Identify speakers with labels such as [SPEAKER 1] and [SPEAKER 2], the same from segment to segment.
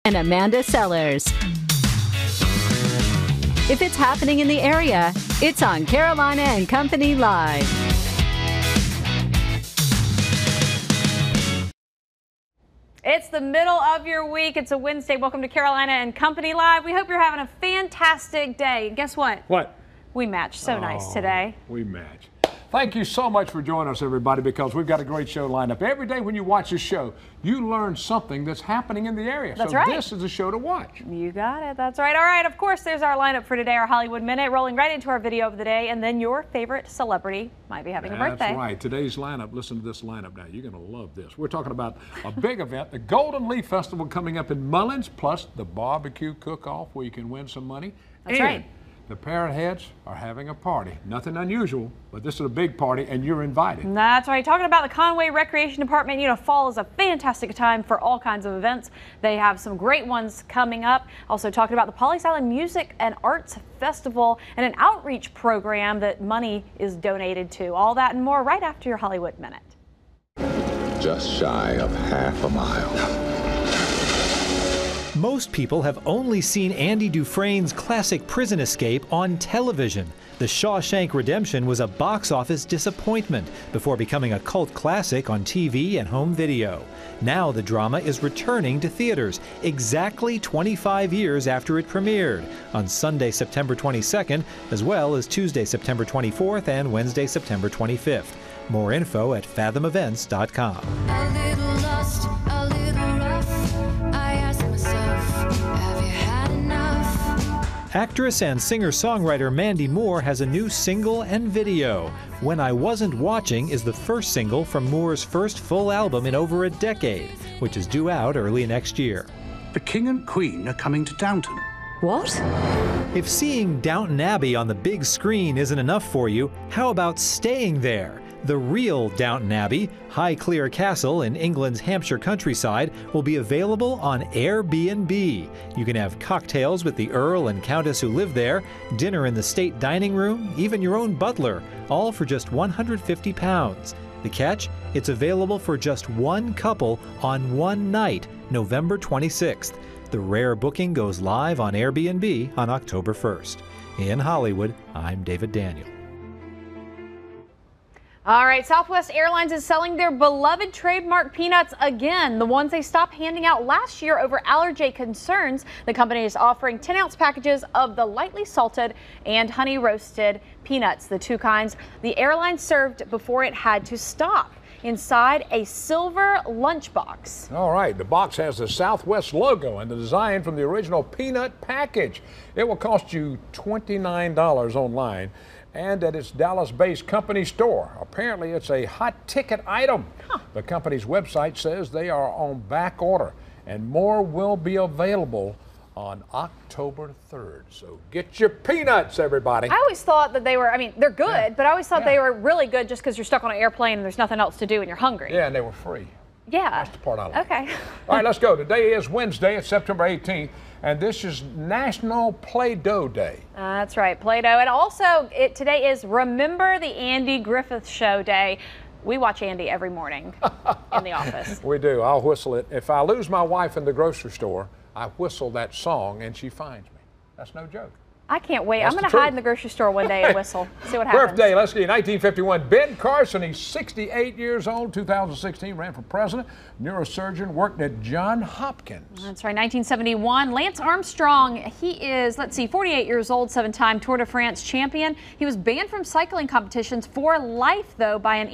[SPEAKER 1] and Amanda Sellers. If it's happening in the area, it's on Carolina and Company Live.
[SPEAKER 2] It's the middle of your week. It's a Wednesday. Welcome to Carolina and Company Live. We hope you're having a fantastic day. Guess what?
[SPEAKER 3] What?
[SPEAKER 2] We matched so nice today.
[SPEAKER 3] We match. Thank you so much for joining us, everybody, because we've got a great show lined up. Every day when you watch this show, you learn something that's happening in the area.
[SPEAKER 2] That's
[SPEAKER 3] so
[SPEAKER 2] right.
[SPEAKER 3] This is a show to watch.
[SPEAKER 2] You got it. That's right. All right. Of course, there's our lineup for today, our Hollywood Minute, rolling right into our video of the day, and then your favorite celebrity might be having a birthday.
[SPEAKER 3] That's right. Today's lineup, listen to this lineup now. You're going to love this. We're talking about a big event, the Golden Leaf Festival coming up in Mullins, plus the barbecue cook-off where you can win some money.
[SPEAKER 2] That's right.
[SPEAKER 3] The Parrotheads are having a party. Nothing unusual, but this is a big party and you're invited.
[SPEAKER 2] That's right. Talking about the Conway Recreation Department, you know, fall is a fantastic time for all kinds of events. They have some great ones coming up. Also talking about the Pawleys Island Music and Arts Festival and an outreach program that money is donated to. All that and more right after your Hollywood Minute.
[SPEAKER 4] Just shy of half a mile.
[SPEAKER 5] Most people have only seen Andy Dufresne's classic prison escape on television. The Shawshank Redemption was a box office disappointment before becoming a cult classic on TV and home video. Now the drama is returning to theaters exactly 25 years after it premiered on Sunday, September 22nd, as well as Tuesday, September 24th and Wednesday, September 25th. More info at fathomevents.com.
[SPEAKER 6] A little lost, a little rough. I ask myself, have you had enough?
[SPEAKER 5] Actress and singer-songwriter Mandy Moore has a new single and video. When I Wasn't Watching is the first single from Moore's first full album in over a decade, which is due out early next year.
[SPEAKER 7] The King and Queen are coming to Downton.
[SPEAKER 1] What?
[SPEAKER 5] If seeing Downton Abbey on the big screen isn't enough for you, how about staying there? The real Downton Abbey, Highclere Castle in England's Hampshire countryside, will be available on Airbnb. You can have cocktails with the Earl and Countess who live there, dinner in the state dining room, even your own butler, all for just £150. The catch? It's available for just one couple on one night, November 26th. The rare booking goes live on Airbnb on October 1st. In Hollywood, I'm David Daniel.
[SPEAKER 2] All right, Southwest Airlines is selling their beloved trademark peanuts again, the ones they stopped handing out last year over allergy concerns. The company is offering 10-ounce packages of the lightly salted and honey roasted peanuts, the two kinds the airline served before it had to stop. Inside a silver lunchbox.
[SPEAKER 3] All right, the box has the Southwest logo and the design from the original peanut package. It will cost you $29 online and at its Dallas-based company store. Apparently, it's a hot ticket item. The company's website says they are on back order and more will be available on October 3rd. So get your peanuts, everybody.
[SPEAKER 2] I always thought that they were, I mean, they're good, but I always thought they were really good just because you're stuck on an airplane and there's nothing else to do and you're hungry.
[SPEAKER 3] Yeah, and they were free.
[SPEAKER 2] Yeah.
[SPEAKER 3] That's the part I like.
[SPEAKER 2] Okay.
[SPEAKER 3] All right, let's go. Today is Wednesday. It's September 18th, and this is National Play-Doh Day.
[SPEAKER 2] That's right, Play-Doh. And also, today is Remember the Andy Griffith Show Day. We watch Andy every morning in the office.
[SPEAKER 3] We do. I'll whistle it. If I lose my wife in the grocery store, I whistle that song and she finds me. That's no joke.
[SPEAKER 2] I can't wait.
[SPEAKER 3] That's
[SPEAKER 2] I'm going to hide in the grocery store one day and whistle. See what happens.
[SPEAKER 3] Birthday, let's see. 1951, Ben Carson. He's 68 years old. 2016, ran for president. Neurosurgeon, worked at Johns Hopkins.
[SPEAKER 2] That's right. 1971, Lance Armstrong. He is, let's see, 48 years old, 7-time Tour de France champion. He was banned from cycling competitions for life, though, by an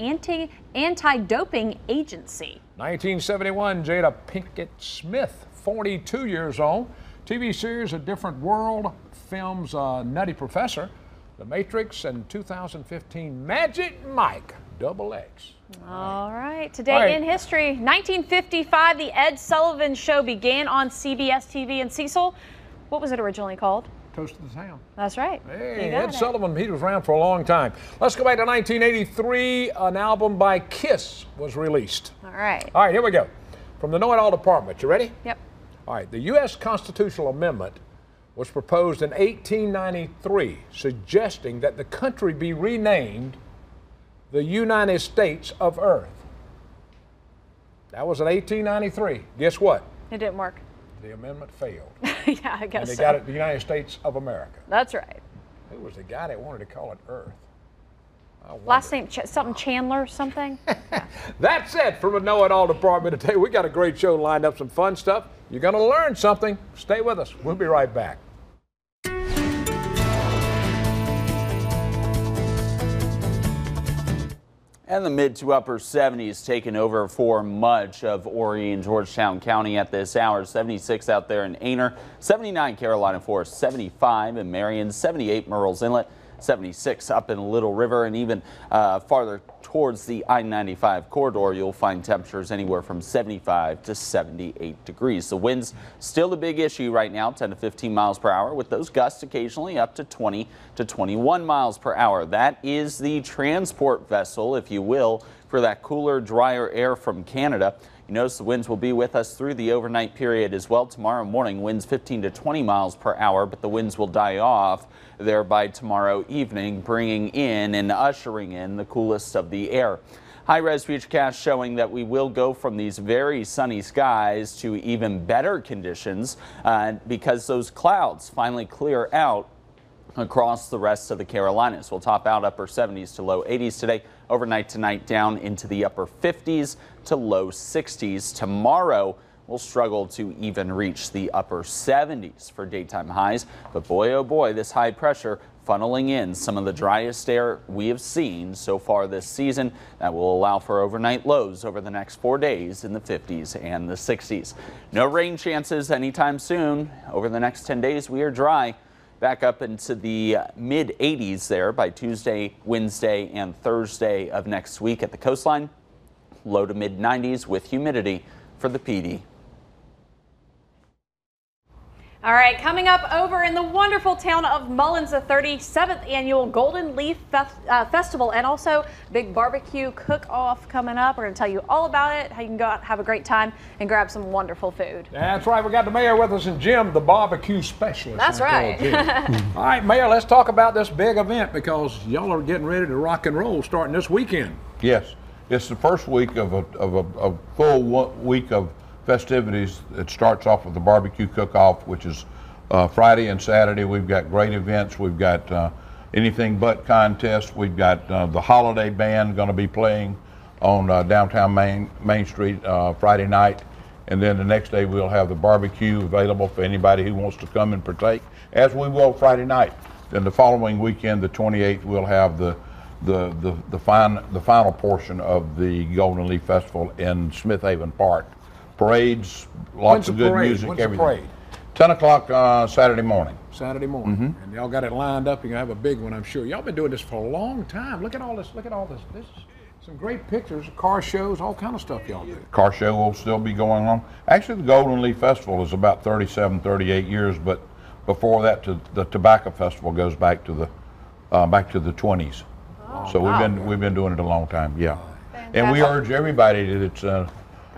[SPEAKER 2] anti-doping agency.
[SPEAKER 3] 1971, Jada Pinkett Smith, 42 years old. TV series A Different World, films Nutty Professor, The Matrix, and 2015 Magic Mike, XX.
[SPEAKER 2] All right, today in history, 1955, the Ed Sullivan Show began on CBS TV in Cecil. What was it originally called?
[SPEAKER 3] Toast of the Town.
[SPEAKER 2] That's right.
[SPEAKER 3] Hey, Ed Sullivan, he was around for a long time. Let's go back to 1983. An album by Kiss was released.
[SPEAKER 2] All right.
[SPEAKER 3] All right, here we go. From the Know-It-All Department. You ready?
[SPEAKER 2] Yep.
[SPEAKER 3] All right, the U.S. Constitutional Amendment was proposed in 1893, suggesting that the country be renamed the United States of Earth. That was in 1893. Guess what?
[SPEAKER 2] It didn't work.
[SPEAKER 3] the amendment failed.
[SPEAKER 2] Yeah, I guess
[SPEAKER 3] And they
[SPEAKER 2] so.
[SPEAKER 3] got it the United States of America.
[SPEAKER 2] That's right.
[SPEAKER 3] Who was the guy that wanted to call it Earth?
[SPEAKER 2] Last name, something Chandler, something?
[SPEAKER 3] That's it from the Know It All department today. We got a great show lined up, some fun stuff. You're going to learn something. Stay with us. We'll be right back.
[SPEAKER 8] And the mid to upper 70s taking over for much of Horry and Georgetown County at this hour. 76 out there in Aner, 79 Carolina Forest, 75 in Marion, 78 Murrells Inlet, 76 up in Little River, and even farther towards the I-95 corridor, you'll find temperatures anywhere from 75 to 78 degrees. The winds still the big issue right now, 10 to 15 miles per hour, with those gusts occasionally up to 20 to 21 miles per hour. That is the transport vessel, if you will, for that cooler, drier air from Canada. You notice the winds will be with us through the overnight period as well. Tomorrow morning, winds 15 to 20 miles per hour, but the winds will die off there by tomorrow evening, bringing in and ushering in the coolest of the air. High-res futurecast showing that we will go from these very sunny skies to even better conditions because those clouds finally clear out across the rest of the Carolinas. We'll top out upper 70s to low 80s today. Overnight tonight down into the upper 50s to low 60s. Tomorrow we'll struggle to even reach the upper 70s for daytime highs. But boy, oh boy, this high pressure funneling in some of the driest air we have seen so far this season. That will allow for overnight lows over the next 4 days in the 50s and the 60s. No rain chances anytime soon. Over the next 10 days, we are dry. Back up into the mid 80s there by Tuesday, Wednesday, and Thursday of next week at the coastline. Low to mid 90s with humidity for the PD.
[SPEAKER 2] All right, coming up over in the wonderful town of Mullins, the 37th annual Golden Leaf Festival, and also big barbecue cook-off coming up. We're going to tell you all about it, how you can go out and have a great time and grab some wonderful food.
[SPEAKER 3] That's right. We got the mayor with us and Jim, the barbecue specialist.
[SPEAKER 2] That's right.
[SPEAKER 3] All right, Mayor, let's talk about this big event because y'all are getting ready to rock and roll starting this weekend.
[SPEAKER 9] Yes, it's the first week of a full week of festivities. It starts off with the barbecue cook-off, which is Friday and Saturday. We've got great events. We've got anything but contests. We've got the holiday band going to be playing on downtown Main Street Friday night, and then the next day we'll have the barbecue available for anybody who wants to come and partake, as we will Friday night. Then the following weekend, the 28th, we'll have the final portion of the Golden Leaf Festival in Smith Haven Park. Parades, lots of good music, everything.
[SPEAKER 3] When's the parade?
[SPEAKER 9] 10 o'clock Saturday morning.
[SPEAKER 3] Saturday morning. And y'all got it lined up. You're going to have a big one, I'm sure. Y'all been doing this for a long time. Look at all this. Look at all this. This is some great pictures, car shows, all kind of stuff y'all do.
[SPEAKER 9] Car show will still be going on. Actually, the Golden Leaf Festival is about 37, 38 years, but before that, the Tobacco Festival goes back to the 20s.
[SPEAKER 2] Oh,
[SPEAKER 9] So
[SPEAKER 2] wow.
[SPEAKER 9] we've been doing it a long time. Yeah. And we urge everybody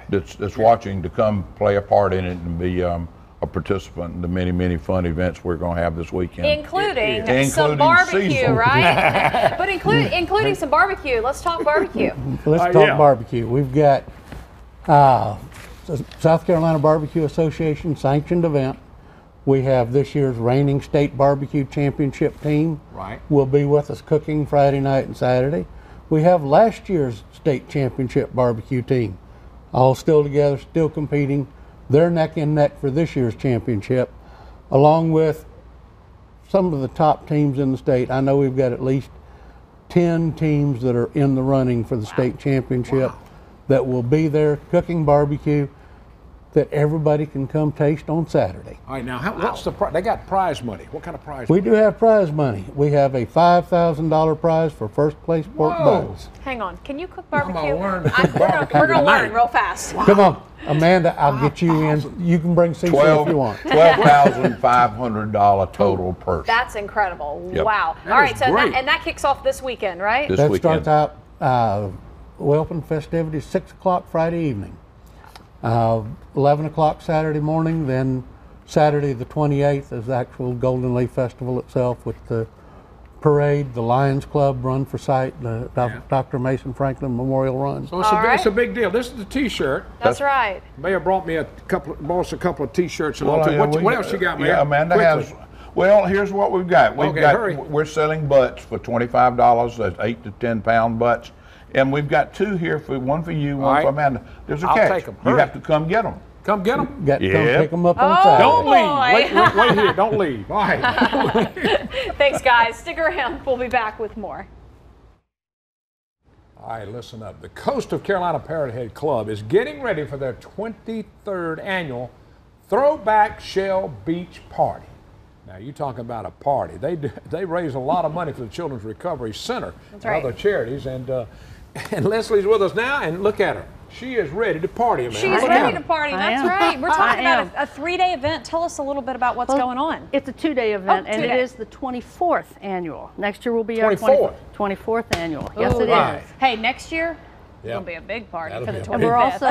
[SPEAKER 9] that's watching to come play a part in it and be a participant in the many fun events we're going to have this weekend.
[SPEAKER 2] Including some barbecue,
[SPEAKER 9] seasonal.
[SPEAKER 2] right? But including some barbecue. Let's talk barbecue.
[SPEAKER 10] Let's talk barbecue. We've got the South Carolina Barbecue Association sanctioned event. We have this year's reigning state barbecue championship team.
[SPEAKER 3] Right.
[SPEAKER 10] Will be with us cooking Friday night and Saturday. We have last year's state championship barbecue team, all still together, still competing. They're neck and neck for this year's championship, along with some of the top teams in the state. I know we've got at least 10 teams that are in the running for the state championship that will be there cooking barbecue that everybody can come taste on Saturday.
[SPEAKER 3] All right, now, what's the prize? They got prize money. What kind of prize
[SPEAKER 10] We
[SPEAKER 3] money?
[SPEAKER 10] do have prize money. We have a $5,000 prize for first place pork buns.
[SPEAKER 2] Hang on. Can you cook
[SPEAKER 3] I'm
[SPEAKER 2] barbecue?
[SPEAKER 3] gonna learn to cook barbecue
[SPEAKER 2] We're going to learn
[SPEAKER 3] tonight.
[SPEAKER 2] real fast.
[SPEAKER 10] Come on, Amanda, I'll get you in. You can bring Cecil if you want.
[SPEAKER 9] $12,500 total purse.
[SPEAKER 2] That's incredible.
[SPEAKER 9] Yep.
[SPEAKER 2] Wow.
[SPEAKER 3] That
[SPEAKER 2] All right,
[SPEAKER 3] is
[SPEAKER 2] so
[SPEAKER 3] great.
[SPEAKER 2] that kicks off this weekend, right?
[SPEAKER 9] This
[SPEAKER 10] That
[SPEAKER 9] weekend.
[SPEAKER 10] starts out, we open festivities 6 o'clock Friday evening. 11 o'clock Saturday morning, then Saturday the 28th is the actual Golden Leaf Festival itself with the parade, the Lions Club Run for Sight, the Dr. Mason Franklin Memorial Run.
[SPEAKER 3] So it's a big deal. This is the T-shirt.
[SPEAKER 2] That's right.
[SPEAKER 3] Mayor brought me bought us a couple of T-shirts along too. What else you got, Mayor?
[SPEAKER 9] Yeah, Amanda has. Well, here's what we've got. We're selling butts for $25. That's 8 to 10 pound butts, and we've got two here one for you, one for Amanda. There's a catch.
[SPEAKER 3] I'll take them.
[SPEAKER 9] You have to come get them.
[SPEAKER 3] Come get them.
[SPEAKER 10] Come pick them up on Saturday.
[SPEAKER 3] Don't leave. Wait here. Don't leave. All right.
[SPEAKER 2] Thanks, guys. Stick around. We'll be back with more.
[SPEAKER 3] All right, listen up. The Coast of Carolina Parrothead Club is getting ready for their 23rd annual Throwback Shell Beach Party. Now, you talking about a party. They raise a lot of money for the Children's Recovery Center and other charities. And Leslie's with us now, and look at her. She is ready to party, man.
[SPEAKER 2] She's ready to party. That's right. We're talking about a 3-day event. Tell us a little bit about what's going on.
[SPEAKER 11] It's a 2-day event, and it is the 24th annual. Next year will be our 24th annual. Yes, it is.
[SPEAKER 2] Hey, next year, it'll be a big party for the 25th.
[SPEAKER 11] And we're also,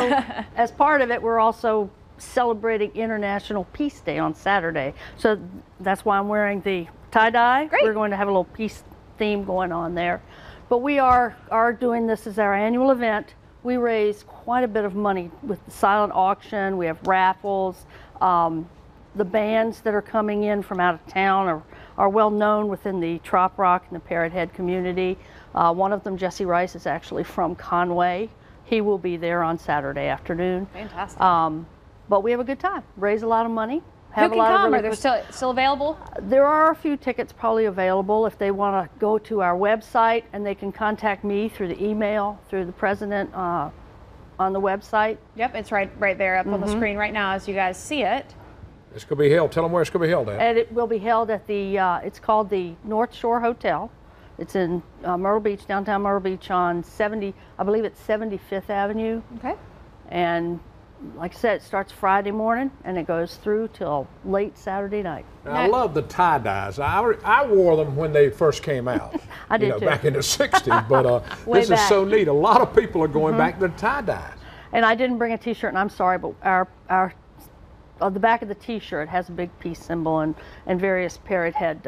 [SPEAKER 11] as part of it, we're also celebrating International Peace Day on Saturday. So that's why I'm wearing the tie-dye. We're going to have a little peace theme going on there. But we are doing this as our annual event. We raise quite a bit of money with the silent auction. We have raffles. The bands that are coming in from out of town are well known within the Trop Rock and the Parrothead community. One of them, Jesse Rice, is actually from Conway. He will be there on Saturday afternoon.
[SPEAKER 2] Fantastic.
[SPEAKER 11] But we have a good time. Raise a lot of money.
[SPEAKER 2] Who can come? Are they still available?
[SPEAKER 11] There are a few tickets probably available if they want to go to our website, and they can contact me through the email, through the president on the website.
[SPEAKER 2] Yep, it's right there up on the screen right now as you guys see it.
[SPEAKER 3] It's going to be held. Tell them where it's going to be held at.
[SPEAKER 11] And it will be held at the, it's called the North Shore Hotel. It's in Myrtle Beach, downtown Myrtle Beach on I believe it's 75th Avenue.
[SPEAKER 2] Okay.
[SPEAKER 11] And like I said, it starts Friday morning and it goes through till late Saturday night.
[SPEAKER 3] Now, I love the tie-dyes. I wore them when they first came out.
[SPEAKER 11] I did too.
[SPEAKER 3] Back in the 60s, but this is so neat. A lot of people are going back to the tie-dyes.
[SPEAKER 11] And I didn't bring a t-shirt, and I'm sorry, but our on the back of the t-shirt has a big peace symbol and various Parrothead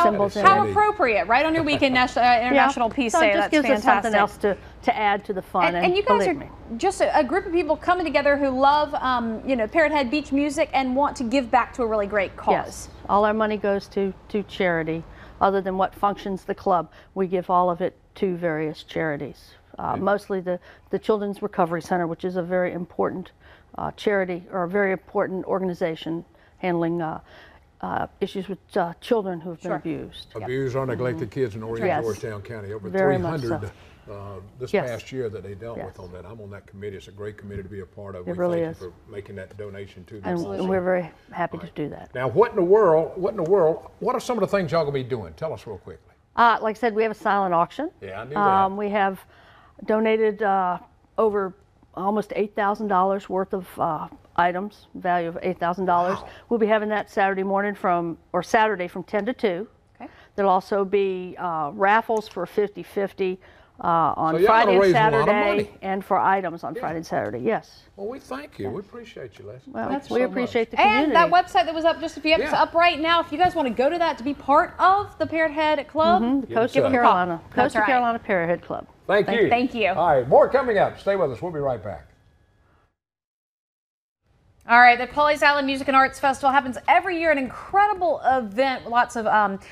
[SPEAKER 11] symbols in it.
[SPEAKER 2] How appropriate, right on your weekend International Peace Day.
[SPEAKER 11] It just gives us something else to add to the fun.
[SPEAKER 2] And you guys are just a group of people coming together who love, Parrothead beach music and want to give back to a really great cause.
[SPEAKER 11] Yes, all our money goes to charity. Other than what functions the club, we give all of it to various charities. Mostly the Children's Recovery Center, which is a very important charity or a very important organization handling issues with children who have been abused.
[SPEAKER 3] Abused or neglected kids in Georgetown County. Over 300 this past year that they dealt with on that. I'm on that committee. It's a great committee to be a part of.
[SPEAKER 11] It really is.
[SPEAKER 3] Thank you for making that donation to them.
[SPEAKER 11] And we're very happy to do that.
[SPEAKER 3] Now, what in the world, what are some of the things y'all going to be doing? Tell us real quickly.
[SPEAKER 11] Like I said, we have a silent auction.
[SPEAKER 3] Yeah, I knew that.
[SPEAKER 11] We have donated over almost $8,000 worth of items, value of $8,000. Wow. We'll be having that Saturday from 10 to 2. Okay. There'll also be raffles for 50-50 on Friday and Saturday, and for items on Friday and Saturday. Yes.
[SPEAKER 3] Well, we thank you. We appreciate you, Leslie.
[SPEAKER 11] Well, we appreciate the community.
[SPEAKER 2] And that website that was up just a few episodes up right now, if you guys want to go to that to be part of the Parrothead Club,
[SPEAKER 11] the Coast of Carolina Parrothead Club.
[SPEAKER 3] Thank you.
[SPEAKER 2] Thank you.
[SPEAKER 3] All right, more coming up. Stay with us. We'll be right back.
[SPEAKER 2] All right, the Pawleys Island Music and Arts Festival happens every year, an incredible event, lots of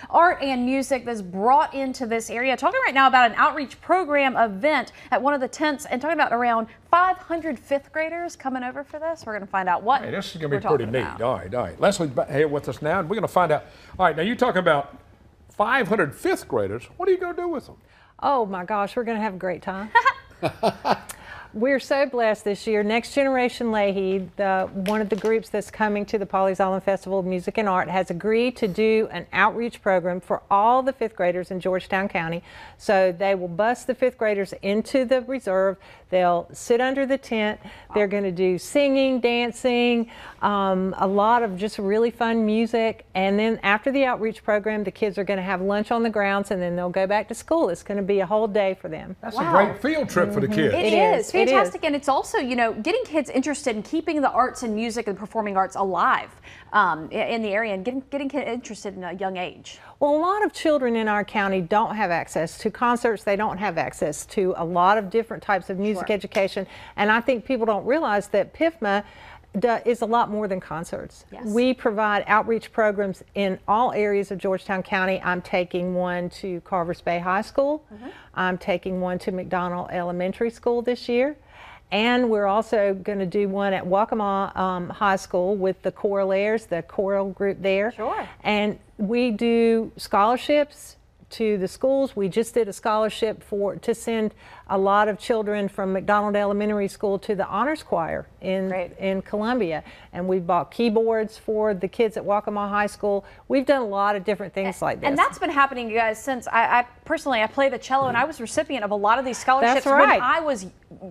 [SPEAKER 2] art and music that's brought into this area. Talking right now about an outreach program event at one of the tents and talking about around 500 fifth graders coming over for this. We're going to find out what
[SPEAKER 3] this is going to be pretty neat. All right. Leslie's here with us now, and we're going to find out. All right, now you're talking about 500 fifth graders. What are you going to do with them?
[SPEAKER 12] Oh my gosh, we're going to have a great time. We're so blessed this year. Next Generation Leahy, one of the groups that's coming to the Pawleys Island Festival of Music and Art, has agreed to do an outreach program for all the fifth graders in Georgetown County. So they will bus the fifth graders into the reserve. They'll sit under the tent. They're going to do singing, dancing, a lot of just really fun music. And then after the outreach program, the kids are going to have lunch on the grounds, and then they'll go back to school. It's going to be a whole day for them.
[SPEAKER 3] That's a great field trip for the kids.
[SPEAKER 2] It is. fantastic, and it's also, you know, getting kids interested in keeping the arts and music and performing arts alive in the area, and getting kids interested in a young age.
[SPEAKER 12] Well, a lot of children in our county don't have access to concerts. They don't have access to a lot of different types of music education, and I think people don't realize that PIFMA is a lot more than concerts.
[SPEAKER 2] Yes.
[SPEAKER 12] We provide outreach programs in all areas of Georgetown County. I'm taking one to Carvers Bay High School. I'm taking one to McDonald Elementary School this year. And we're also going to do one at Waccamaw High School with the Choralaires, the choral group there.
[SPEAKER 2] Sure.
[SPEAKER 12] And we do scholarships to the schools. We just did a scholarship to send a lot of children from McDonald Elementary School to the honors choir in Columbia, and we bought keyboards for the kids at Waccamaw High School. We've done a lot of different things like this.
[SPEAKER 2] And that's been happening, you guys, since I personally play the cello, and I was recipient of a lot of these scholarships when I was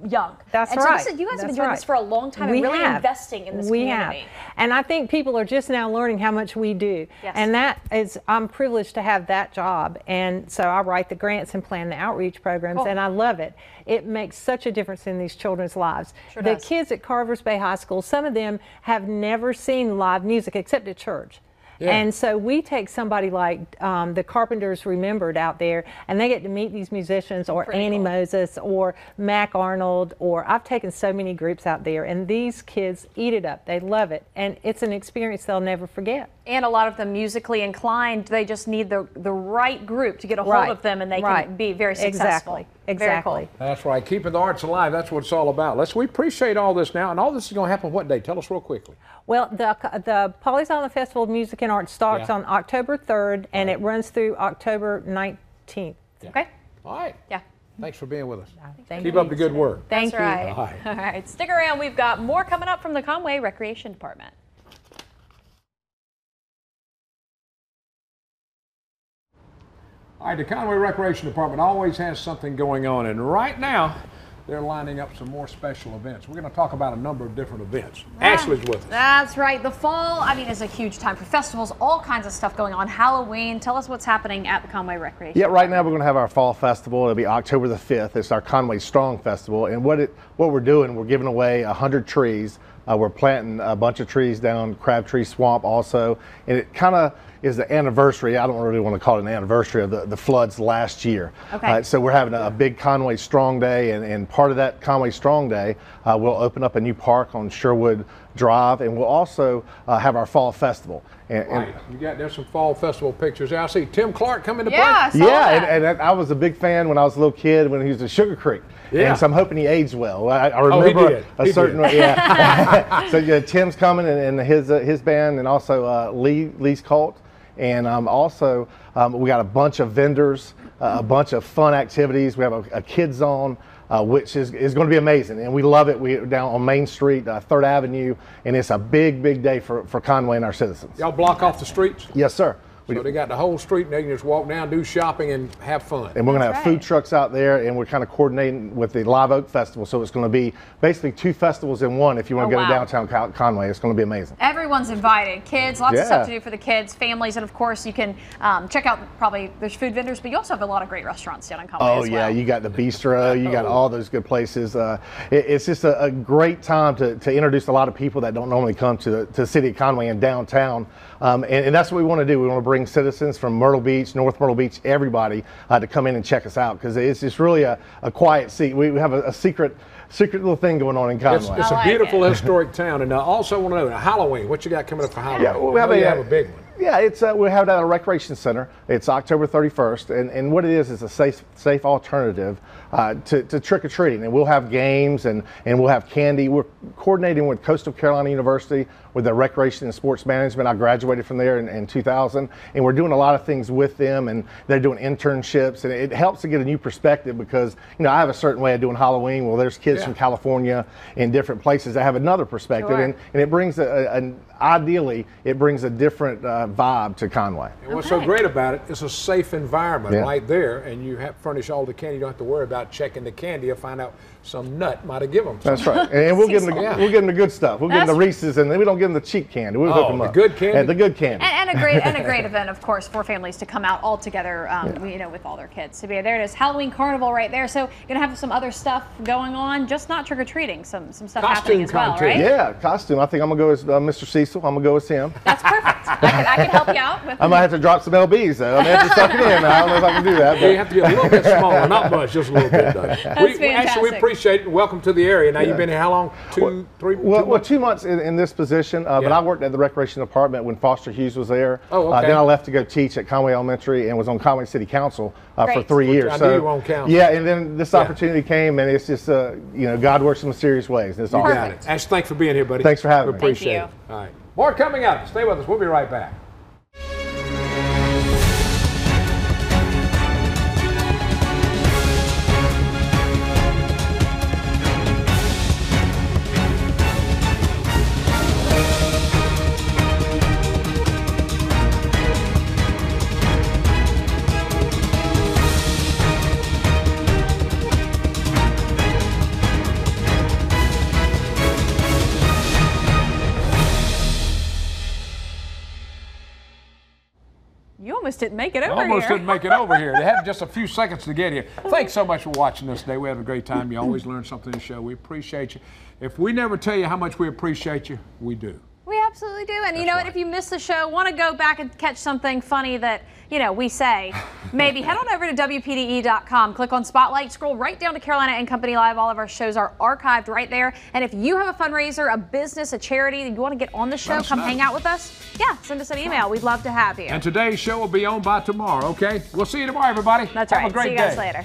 [SPEAKER 2] young.
[SPEAKER 12] That's
[SPEAKER 2] and
[SPEAKER 12] right.
[SPEAKER 2] So you guys have been doing this for a long time and really investing in this community.
[SPEAKER 12] And I think people are just now learning how much we do.
[SPEAKER 2] Yes.
[SPEAKER 12] And that is, I'm privileged to have that job. And so I write the grants and plan the outreach programs, and I love it. It makes such a difference in these children's lives.
[SPEAKER 2] Sure
[SPEAKER 12] the
[SPEAKER 2] does.
[SPEAKER 12] kids at Carvers Bay High School, some of them have never seen live music except at church.
[SPEAKER 3] Yeah.
[SPEAKER 12] And so we take somebody like the Carpenters Remembered out there, and they get to meet these musicians, or Annie Moses, or Mac Arnold, or I've taken so many groups out there, and these kids eat it up. They love it, and it's an experience they'll never forget.
[SPEAKER 2] And a lot of them musically inclined, they just need the right group to get a hold of them, and they can be very successful.
[SPEAKER 12] Exactly.
[SPEAKER 2] Cool.
[SPEAKER 3] That's right. Keeping the arts alive, that's what it's all about. We appreciate all this now, and all this is going to happen what day? Tell us real quickly.
[SPEAKER 12] Well, the Pawleys Island Festival of Music and Arts starts on October 3rd, and it runs through October 19th.
[SPEAKER 2] Okay.
[SPEAKER 3] All right.
[SPEAKER 2] Yeah.
[SPEAKER 3] Thanks for being with us.
[SPEAKER 12] Thank
[SPEAKER 3] Keep
[SPEAKER 12] you.
[SPEAKER 3] up the good work.
[SPEAKER 12] Thank you.
[SPEAKER 2] Right.
[SPEAKER 3] All right.
[SPEAKER 2] All right. Stick around. We've got more coming up from the Conway Recreation Department.
[SPEAKER 3] All right, the Conway Recreation Department always has something going on, and right now they're lining up some more special events. We're going to talk about a number of different events. Ashley's with us.
[SPEAKER 2] That's right. The fall, I mean, is a huge time for festivals, all kinds of stuff going on. Halloween. Tell us what's happening at the Conway Recreation.
[SPEAKER 13] Yeah, right now we're going to have our fall festival. It'll be October the 5th. It's our Conway Strong Festival, and what we're doing, we're giving away 100 trees. We're planting a bunch of trees down Crabtree Swamp also, and it kind of is the anniversary. I don't really want to call it an anniversary of the floods last year.
[SPEAKER 2] Okay.
[SPEAKER 13] So we're having a big Conway Strong Day, and part of that Conway Strong Day, we'll open up a new park on Sherwood Drive, and we'll also have our fall festival.
[SPEAKER 3] Right. There's some fall festival pictures. I see Tim Clark coming to play.
[SPEAKER 13] Yeah, and I was a big fan when I was a little kid when he was at Sugar Creek.
[SPEAKER 3] Yeah.
[SPEAKER 13] And so I'm hoping he aged well. I remember a certain way. Yeah. So yeah, Tim's coming and his band, and also Lee's Cult. And also we got a bunch of vendors, a bunch of fun activities. We have a kids zone, which is going to be amazing, and we love it. We're down on Main Street, 3rd Avenue, and it's a big day for Conway and our citizens.
[SPEAKER 3] Y'all block off the streets?
[SPEAKER 13] Yes, sir.
[SPEAKER 3] So they got the whole street, and they can just walk down, do shopping, and have fun.
[SPEAKER 13] And we're going to have food trucks out there, and we're kind of coordinating with the Live Oak Festival. So it's going to be basically 2 festivals in one if you want to go to downtown Conway. It's going to be amazing.
[SPEAKER 2] Everyone's invited. Kids, lots of stuff to do for the kids, families, and of course you can check out there's food vendors, but you also have a lot of great restaurants down in Conway as well.
[SPEAKER 13] Yeah, you got the bistro, you got all those good places. It's just a great time to introduce a lot of people that don't normally come to the city of Conway and downtown. And that's what we want to do. We want to bring citizens from Myrtle Beach, North Myrtle Beach, everybody to come in and check us out, because it's just really a quiet seat. We have a secret little thing going on in Conway.
[SPEAKER 3] It's a beautiful historic town. And I also want to know, Halloween, what you got coming up for Halloween?
[SPEAKER 13] Yeah, we have
[SPEAKER 3] a big one.
[SPEAKER 13] Yeah, we have it at a recreation center. It's October 31st, and what it is a safe alternative to trick-or-treating. And we'll have games, and we'll have candy. We're coordinating with Coastal Carolina University with their recreation and sports management. I graduated from there in 2000, and we're doing a lot of things with them, and they're doing internships, and it helps to get a new perspective, because I have a certain way of doing Halloween. Well, there's kids from California in different places that have another perspective, and it brings ideally it brings a different vibe to Conway.
[SPEAKER 3] And what's so great about it, it's a safe environment right there, and you furnish all the candy. You don't have to worry about checking the candy or find out some nut might have given them.
[SPEAKER 13] That's right. And we'll give them the good stuff. We'll give them the Reese's, and then we don't give them the cheap candy. We'll hook them up.
[SPEAKER 3] The good candy?
[SPEAKER 13] And the good candy.
[SPEAKER 2] And a great event, of course, for families to come out all together, you know, with all their kids to be there. It is Halloween Carnival right there. So gonna have some other stuff going on, just not trick or treating. Some stuff happening as well, right?
[SPEAKER 13] Yeah, costume. I think I'm gonna go as Mr. Cecil. I'm gonna go as him.
[SPEAKER 2] That's perfect. I can help you out with.
[SPEAKER 13] I might have to drop some lbs though. I may have to suck it in. I don't know if I can do that.
[SPEAKER 3] But you have to be a little bit smaller, not much, just a little bit though.
[SPEAKER 2] That's
[SPEAKER 3] fantastic. Actually, we appreciate it. Welcome to the area. Now, you've been here how long? 2 months?
[SPEAKER 13] 2 months in this position, but I worked at the recreation department when Foster Hughes was there.
[SPEAKER 3] Oh, okay.
[SPEAKER 13] Then I left to go teach at Conway Elementary and was on Conway City Council for 3 years.
[SPEAKER 3] I knew you were on council.
[SPEAKER 13] Yeah, and then this opportunity came, and it's just, you know, God works in mysterious ways. It's awesome.
[SPEAKER 3] Got it. Ash, thanks for being here, buddy.
[SPEAKER 13] Thanks for having me.
[SPEAKER 3] Appreciate it. All right. More coming up. Stay with us. We'll be right back.
[SPEAKER 2] You almost didn't make it over
[SPEAKER 3] Almost
[SPEAKER 2] here.
[SPEAKER 3] didn't make it over here. They had just a few seconds to get here. Thanks so much for watching us today. We had a great time. You always learn something in the show. We appreciate you. If we never tell you how much we appreciate you, we do.
[SPEAKER 2] We absolutely do. And you know what? If you missed the show, want to go back and catch something funny that, you know, we say, maybe head on over to WPDE.com, click on Spotlight, scroll right down to Carolina and Company Live. All of our shows are archived right there. And if you have a fundraiser, a business, a charity, that you want to get on the show, come hang out with us. Yeah, send us an email. We'd love to have you.
[SPEAKER 3] And today's show will be on by tomorrow, okay? We'll see you tomorrow, everybody.
[SPEAKER 2] That's
[SPEAKER 3] Have
[SPEAKER 2] right.
[SPEAKER 3] a great
[SPEAKER 2] See you guys
[SPEAKER 3] day.
[SPEAKER 2] later.